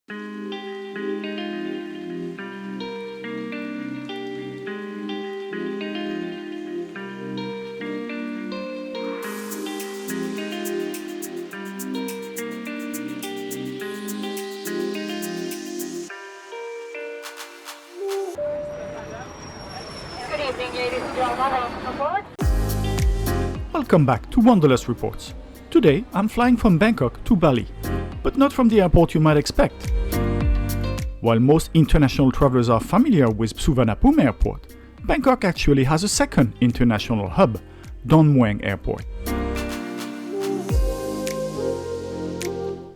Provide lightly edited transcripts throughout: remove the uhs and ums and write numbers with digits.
Welcome back to Wanderlust Reports. Today I'm flying from Bangkok to Bali, but not from the airport you might expect. While most international travelers are familiar with Suvarnabhumi Airport, Bangkok actually has a second international hub, Don Mueang Airport.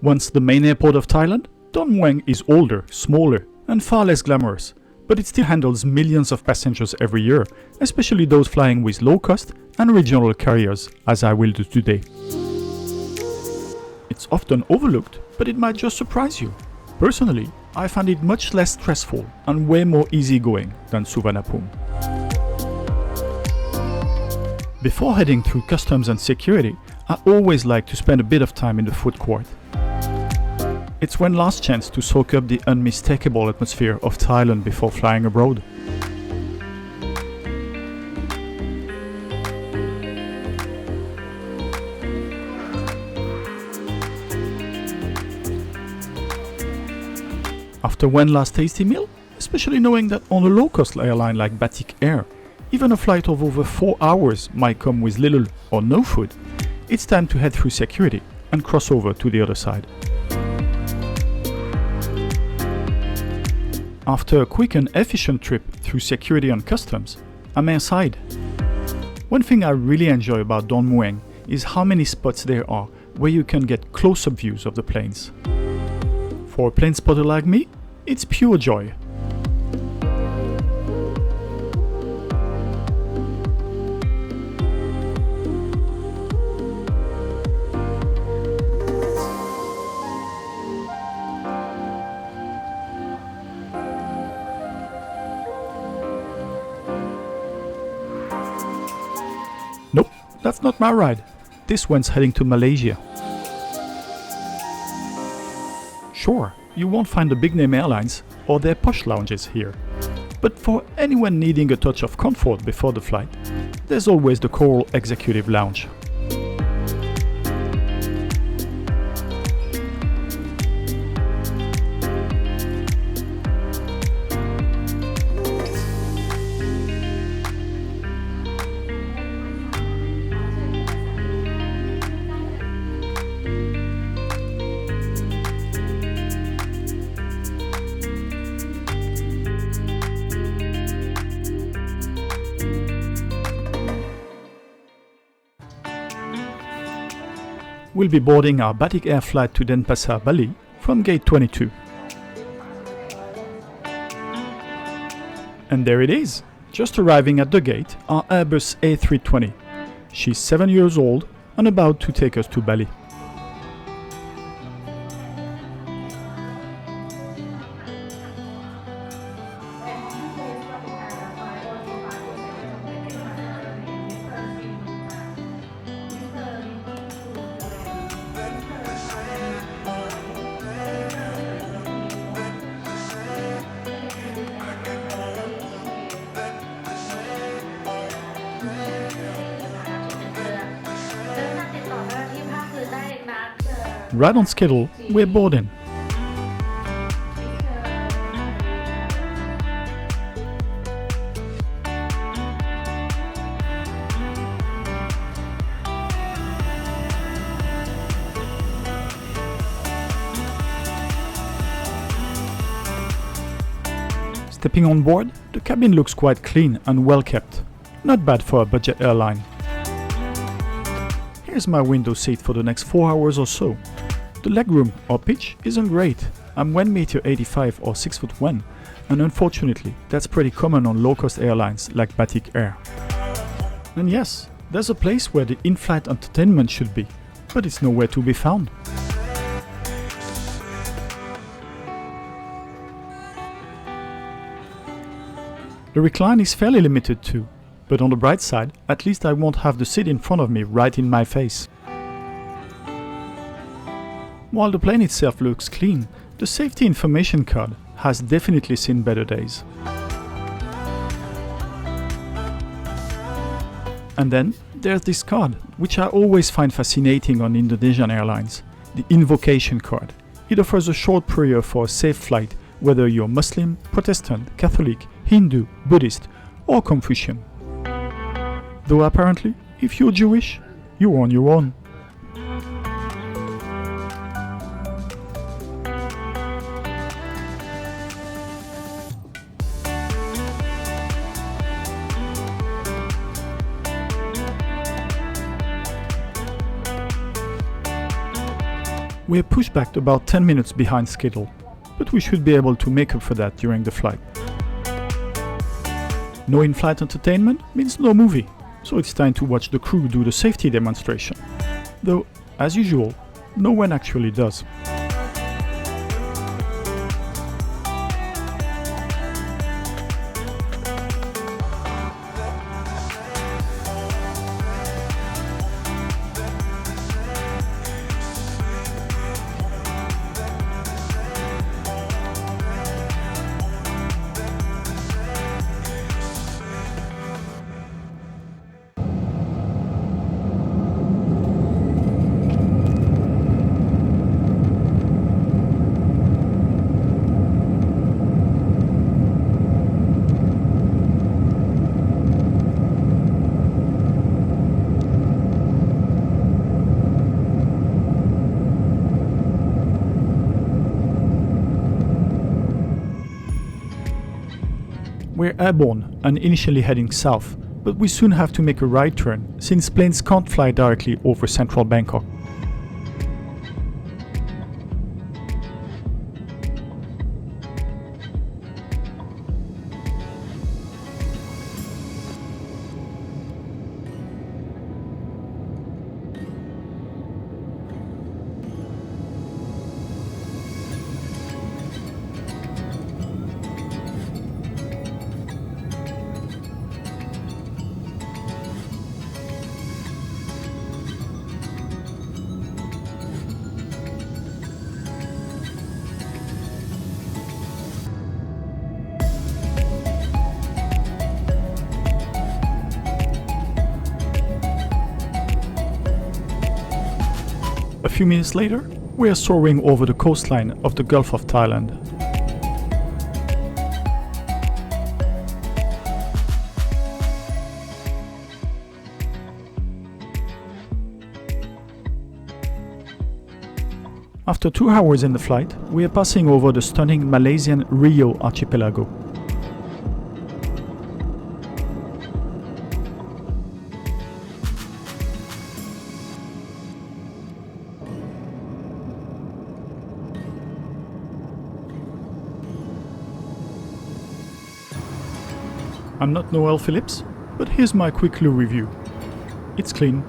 Once the main airport of Thailand, Don Mueang is older, smaller, and far less glamorous, but it still handles millions of passengers every year, especially those flying with low-cost and regional carriers, as I will do today. It's often overlooked, but it might just surprise you. Personally, I find it much less stressful and way more easygoing than Suvarnabhumi. Before heading through customs and security, I always like to spend a bit of time in the food court. It's one last chance to soak up the unmistakable atmosphere of Thailand before flying abroad. After one last tasty meal, especially knowing that on a low-cost airline like Batik Air, even a flight of over 4 hours might come with little or no food, it's time to head through security and cross over to the other side. After a quick and efficient trip through security and customs, I'm airside. One thing I really enjoy about Don Mueang is how many spots there are where you can get close-up views of the planes. For a plane spotter like me, it's pure joy. Nope, that's not my ride. This one's heading to Malaysia. Sure, you won't find the big-name airlines or their posh lounges here. But for anyone needing a touch of comfort before the flight, there's always the Coral Executive Lounge. We'll be boarding our Batik Air flight to Denpasar, Bali from gate 22. And there it is, just arriving at the gate, our Airbus A320. She's 7 years old and about to take us to Bali. Right on schedule, we're boarding. Stepping on board, the cabin looks quite clean and well kept. Not bad for a budget airline. Here's my window seat for the next 4 hours or so. The legroom or pitch isn't great. I'm 1.85 m or 6'1", and unfortunately that's pretty common on low-cost airlines like Batik Air. And yes, there's a place where the in-flight entertainment should be, but it's nowhere to be found. The recline is fairly limited too, but on the bright side, at least I won't have the seat in front of me right in my face. While the plane itself looks clean, The safety information card has definitely seen better days. And then there's this card, which I always find fascinating on Indonesian airlines, the invocation card. It offers a short prayer for a safe flight, whether you're Muslim, Protestant, Catholic, Hindu, Buddhist, or Confucian. Though apparently, if you're Jewish, you're on your own. We're pushed back about 10 minutes behind schedule, but we should be able to make up for that during the flight. No in-flight entertainment means no movie, so it's time to watch the crew do the safety demonstration. Though, as usual, no one actually does. We're airborne and initially heading south, but we soon have to make a right turn since planes can't fly directly over central Bangkok. A few minutes later, we are soaring over the coastline of the Gulf of Thailand. After 2 hours in the flight, we are passing over the stunning Malaysian Rio archipelago. I'm not Noel Phillips, but here's my quick Loo review. It's clean.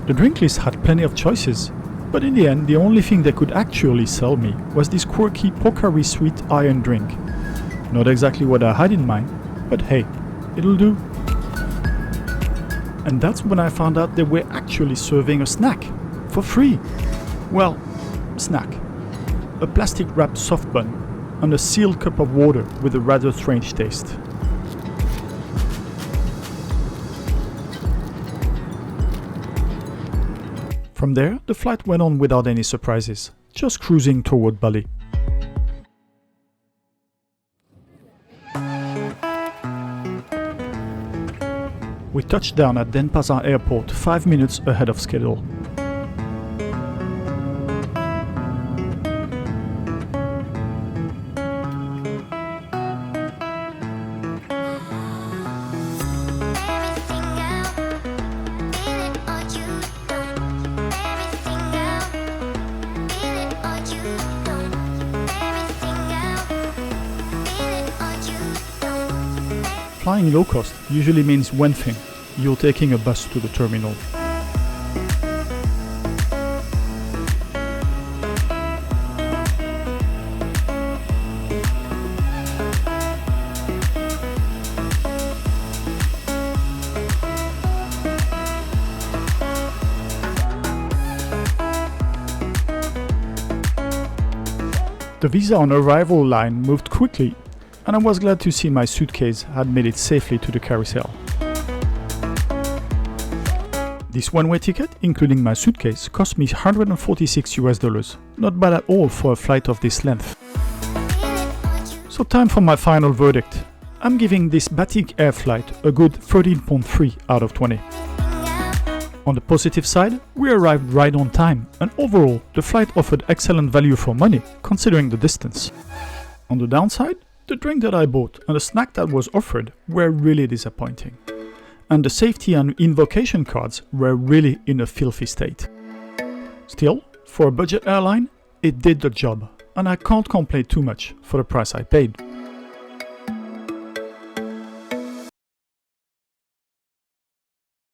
The drink list had plenty of choices, but in the end the only thing they could actually sell me was this quirky Pocari Sweet iron drink. Not exactly what I had in mind, but hey, it'll do. And that's when I found out they were actually serving a snack, for free. Well, snack. A plastic wrapped soft bun and a sealed cup of water with a rather strange taste. From there, the flight went on without any surprises, just cruising toward Bali. We touched down at Denpasar Airport 5 minutes ahead of schedule. Flying low cost usually means one thing: you're taking a bus to the terminal. The visa on arrival line moved quickly, and I was glad to see my suitcase had made it safely to the carousel. This one-way ticket, including my suitcase, cost me $146, not bad at all for a flight of this length. So time for my final verdict. I'm giving this Batik Air flight a good 13.3 out of 20. On the positive side, we arrived right on time, and overall, the flight offered excellent value for money, considering the distance. On the downside, the drink that I bought and the snack that was offered were really disappointing. And the safety and invocation cards were really in a filthy state. Still, for a budget airline, it did the job, and I can't complain too much for the price I paid.